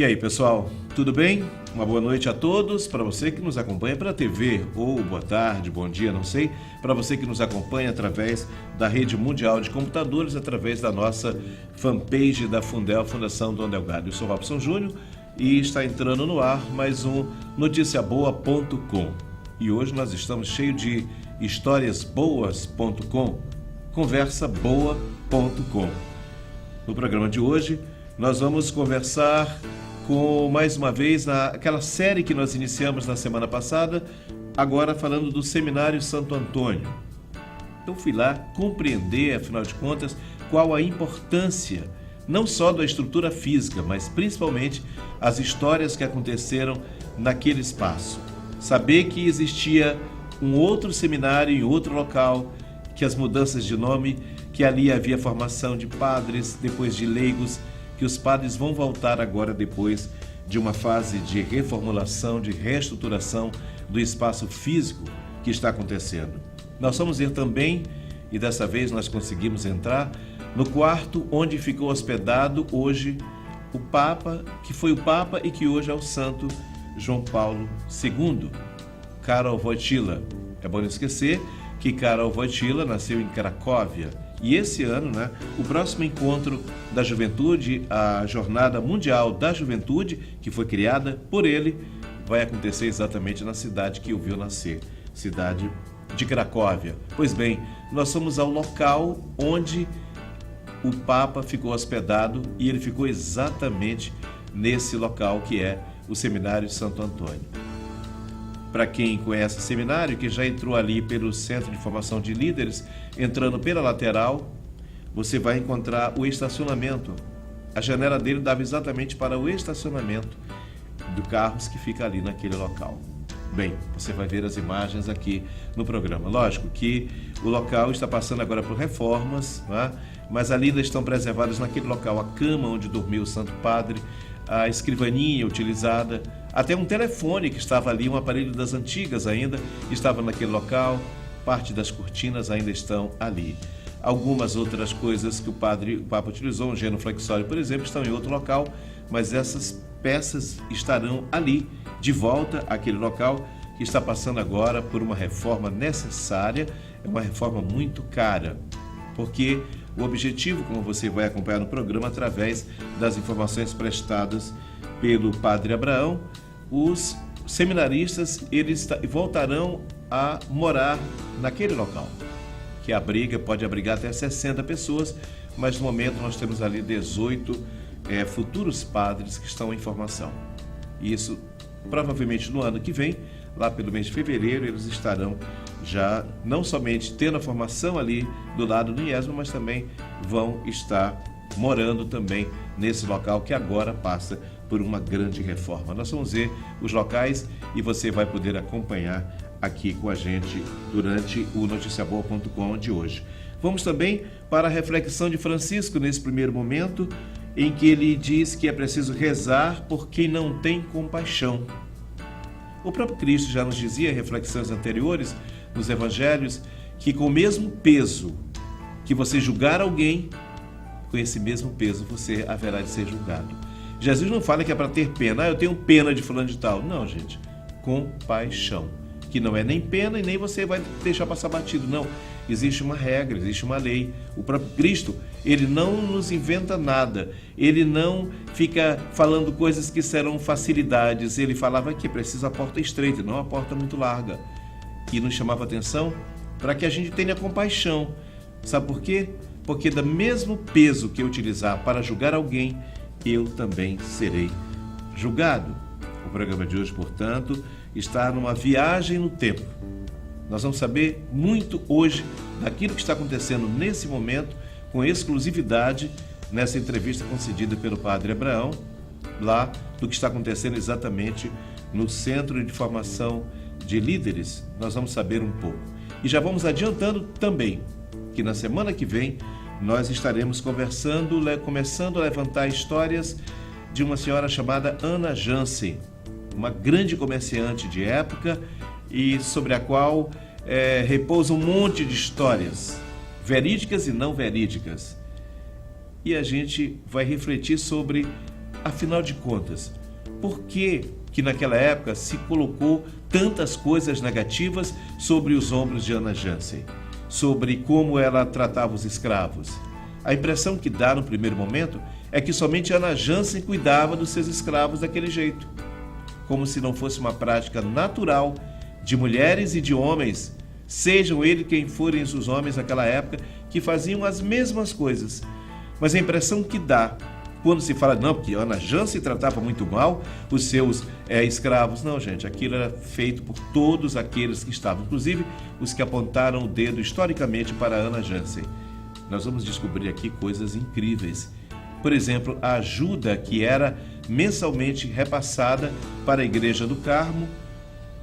E aí, pessoal, tudo bem? Uma boa noite a todos. Para você que nos acompanha pela TV, ou boa tarde, bom dia, não sei. Para você que nos acompanha através da Rede Mundial de Computadores, através da nossa fanpage da Fundel, Fundação Dom Delgado. Eu sou Robson Júnior e está entrando no ar mais um noticiaboa.com. E hoje nós estamos cheios de historiasboas.com, conversaboa.com. No programa de hoje, nós vamos conversar mais uma vez aquela série que nós iniciamos na semana passada, agora falando do Seminário Santo Antônio. Eu fui lá compreender, afinal de contas, qual a importância não só da estrutura física, mas principalmente as histórias que aconteceram naquele espaço. Saber que existia um outro seminário em outro local, que as mudanças de nome, que ali havia formação de padres, depois de leigos, que os padres vão voltar agora depois de uma fase de reformulação, de reestruturação do espaço físico que está acontecendo. Nós vamos ver também, e dessa vez nós conseguimos entrar, no quarto onde ficou hospedado hoje o Papa, que foi o Papa e que hoje é o Santo João Paulo II, Karol Wojtyła. É bom não esquecer que Karol Wojtyła nasceu em Cracóvia. E esse ano, o próximo encontro da juventude, a Jornada Mundial da Juventude, que foi criada por ele, vai acontecer exatamente na cidade que o viu nascer, cidade de Cracóvia. Pois bem, nós somos ao local onde o Papa ficou hospedado e ele ficou exatamente nesse local que é o Seminário Santo Antônio. Para quem conhece o seminário, que já entrou ali pelo Centro de Formação de Líderes, entrando pela lateral, você vai encontrar o estacionamento. A janela dele dava exatamente para o estacionamento do carros que fica ali naquele local. Bem, você vai ver as imagens aqui no programa. Lógico que o local está passando agora por reformas, mas ali ainda estão preservadas naquele local a cama onde dormiu o Santo Padre, a escrivaninha utilizada, até um telefone que estava ali, um aparelho das antigas ainda, estava naquele local, parte das cortinas ainda estão ali. Algumas outras coisas que o Papa utilizou, um genuflexório, por exemplo, estão em outro local, mas essas peças estarão ali, de volta àquele local que está passando agora por uma reforma necessária, é uma reforma muito cara, porque o objetivo, como você vai acompanhar no programa, através das informações prestadas pelo Padre Abraão, os seminaristas eles voltarão a morar naquele local, que pode abrigar até 60 pessoas, mas no momento nós temos ali 18 futuros padres que estão em formação. Isso, provavelmente no ano que vem, lá pelo mês de fevereiro, eles estarão já não somente tendo a formação ali do lado do IESMA, mas também vão estar morando também nesse local que agora passa por uma grande reforma. Nós vamos ver os locais e você vai poder acompanhar aqui com a gente durante o noticiaboa.com de hoje. Vamos também para a reflexão de Francisco nesse primeiro momento, em que ele diz que é preciso rezar por quem não tem compaixão. O próprio Cristo já nos dizia em reflexões anteriores, nos evangelhos, que com o mesmo peso que você julgar alguém, com esse mesmo peso você haverá de ser julgado. Jesus não fala que é para ter pena, eu tenho pena de fulano de tal. Não, gente, compaixão, que não é nem pena e nem você vai deixar passar batido, não. Existe uma regra, existe uma lei. O próprio Cristo, ele não nos inventa nada, ele não fica falando coisas que serão facilidades. Ele falava que é preciso a porta estreita, não a porta muito larga. E nos chamava atenção para que a gente tenha compaixão. Sabe por quê? Porque do mesmo peso que eu utilizar para julgar alguém, eu também serei julgado. O programa de hoje, portanto, está numa viagem no tempo. Nós vamos saber muito hoje daquilo que está acontecendo nesse momento, com exclusividade, nessa entrevista concedida pelo Padre Abraão, lá do que está acontecendo exatamente no Centro de Formação de Líderes. Nós vamos saber um pouco. E já vamos adiantando também que na semana que vem nós estaremos começando a levantar histórias de uma senhora chamada Ana Jansen, uma grande comerciante de época e sobre a qual repousa um monte de histórias, verídicas e não verídicas. E a gente vai refletir sobre Afinal de contas, por que naquela época se colocou tantas coisas negativas sobre os ombros de Ana Jansen? Sobre como ela tratava os escravos? A impressão que dá no primeiro momento é que somente Ana Jansen cuidava dos seus escravos daquele jeito, como se não fosse uma prática natural de mulheres e de homens, sejam eles quem forem os homens naquela época, que faziam as mesmas coisas. Mas a impressão que dá quando se fala, não, porque Ana Jansen tratava muito mal os seus escravos. Não, gente, aquilo era feito por todos aqueles que estavam, inclusive os que apontaram o dedo historicamente para Ana Jansen. Nós vamos descobrir aqui coisas incríveis. Por exemplo, a ajuda que era mensalmente repassada para a Igreja do Carmo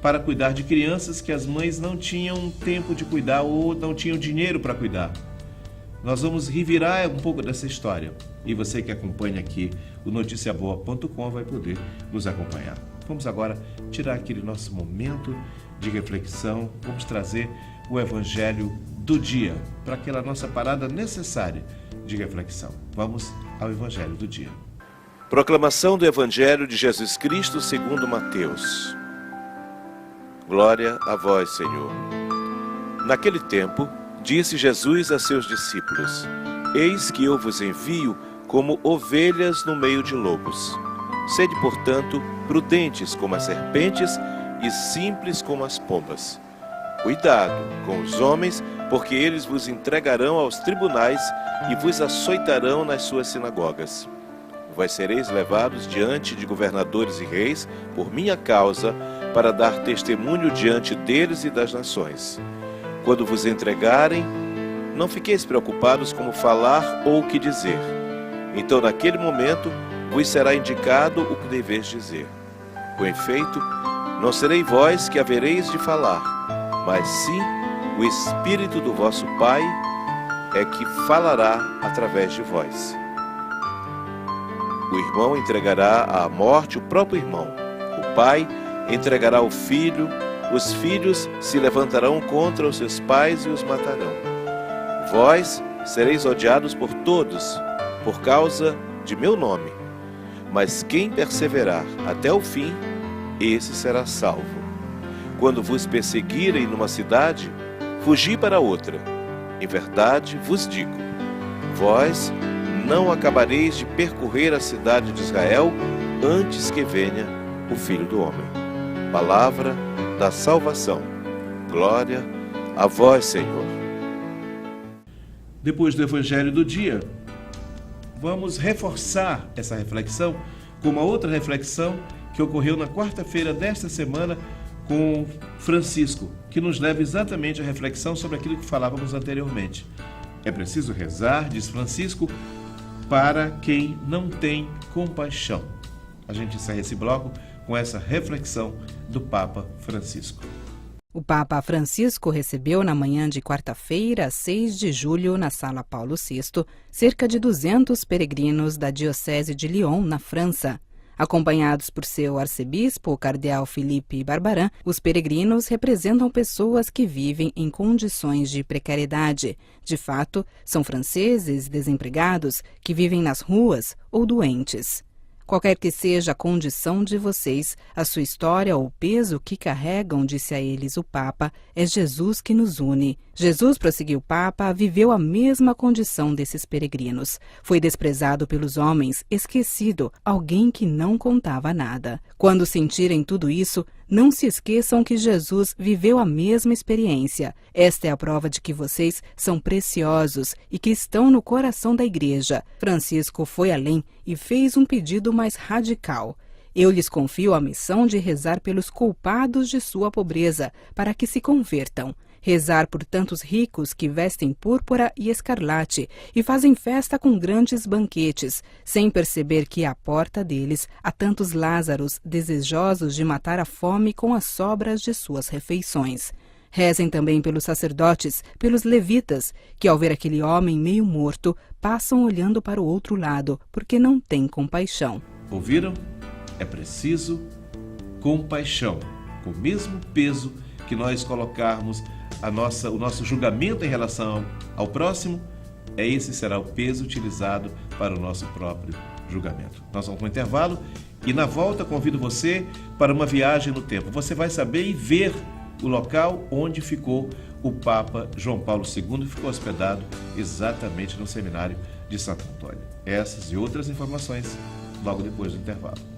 para cuidar de crianças que as mães não tinham tempo de cuidar ou não tinham dinheiro para cuidar. Nós vamos revirar um pouco dessa história e você que acompanha aqui o noticiaboa.com vai poder nos acompanhar. Vamos agora tirar aquele nosso momento de reflexão, vamos trazer o Evangelho do dia para aquela nossa parada necessária de reflexão. Vamos ao Evangelho do dia. Proclamação do Evangelho de Jesus Cristo segundo Mateus. Glória a vós, Senhor. Naquele tempo, disse Jesus a seus discípulos: Eis que eu vos envio como ovelhas no meio de lobos. Sede, portanto, prudentes como as serpentes e simples como as pombas. Cuidado com os homens, porque eles vos entregarão aos tribunais e vos açoitarão nas suas sinagogas. Vós sereis levados diante de governadores e reis por minha causa, para dar testemunho diante deles e das nações. Quando vos entregarem, não fiqueis preocupados como falar ou o que dizer. Então, naquele momento, vos será indicado o que deveis dizer. Com efeito, não serei vós que havereis de falar, mas sim o Espírito do vosso Pai é que falará através de vós. O irmão entregará à morte o próprio irmão. O pai entregará o filho. Os filhos se levantarão contra os seus pais e os matarão. Vós sereis odiados por todos, por causa de meu nome. Mas quem perseverar até o fim, esse será salvo. Quando vos perseguirem numa cidade, fugi para outra. Em verdade vos digo, vós não acabareis de percorrer a cidade de Israel antes que venha o Filho do Homem. Palavra da salvação. Glória a vós, Senhor. Depois do Evangelho do dia, vamos reforçar essa reflexão com uma outra reflexão que ocorreu na quarta-feira desta semana com Francisco, que nos leva exatamente à reflexão sobre aquilo que falávamos anteriormente. É preciso rezar, diz Francisco, para quem não tem compaixão. A gente encerra esse bloco com essa reflexão do Papa Francisco. O Papa Francisco recebeu na manhã de quarta-feira, 6 de julho, na Sala Paulo VI, cerca de 200 peregrinos da Diocese de Lyon, na França. Acompanhados por seu arcebispo, o cardeal Philippe Barbarin, os peregrinos representam pessoas que vivem em condições de precariedade. De fato, são franceses desempregados que vivem nas ruas ou doentes. Qualquer que seja a condição de vocês, a sua história ou o peso que carregam, disse a eles o Papa, é Jesus que nos une. Jesus, prosseguiu o Papa, viveu a mesma condição desses peregrinos. Foi desprezado pelos homens, esquecido, alguém que não contava nada. Quando sentirem tudo isso, não se esqueçam que Jesus viveu a mesma experiência. Esta é a prova de que vocês são preciosos e que estão no coração da Igreja. Francisco foi além e fez um pedido mais radical. Eu lhes confio a missão de rezar pelos culpados de sua pobreza, para que se convertam. Rezar por tantos ricos que vestem púrpura e escarlate e fazem festa com grandes banquetes, sem perceber que à porta deles há tantos Lázaros desejosos de matar a fome com as sobras de suas refeições. Rezem também pelos sacerdotes, pelos levitas, que ao ver aquele homem meio morto, passam olhando para o outro lado, porque não têm compaixão. Ouviram? É preciso compaixão, com o mesmo peso que nós colocarmos o nosso julgamento em relação ao próximo, esse será o peso utilizado para o nosso próprio julgamento. Nós vamos para o intervalo e na volta convido você para uma viagem no tempo. Você vai saber e ver o local onde ficou o Papa João Paulo II e ficou hospedado exatamente no seminário de Santo Antônio. Essas e outras informações logo depois do intervalo.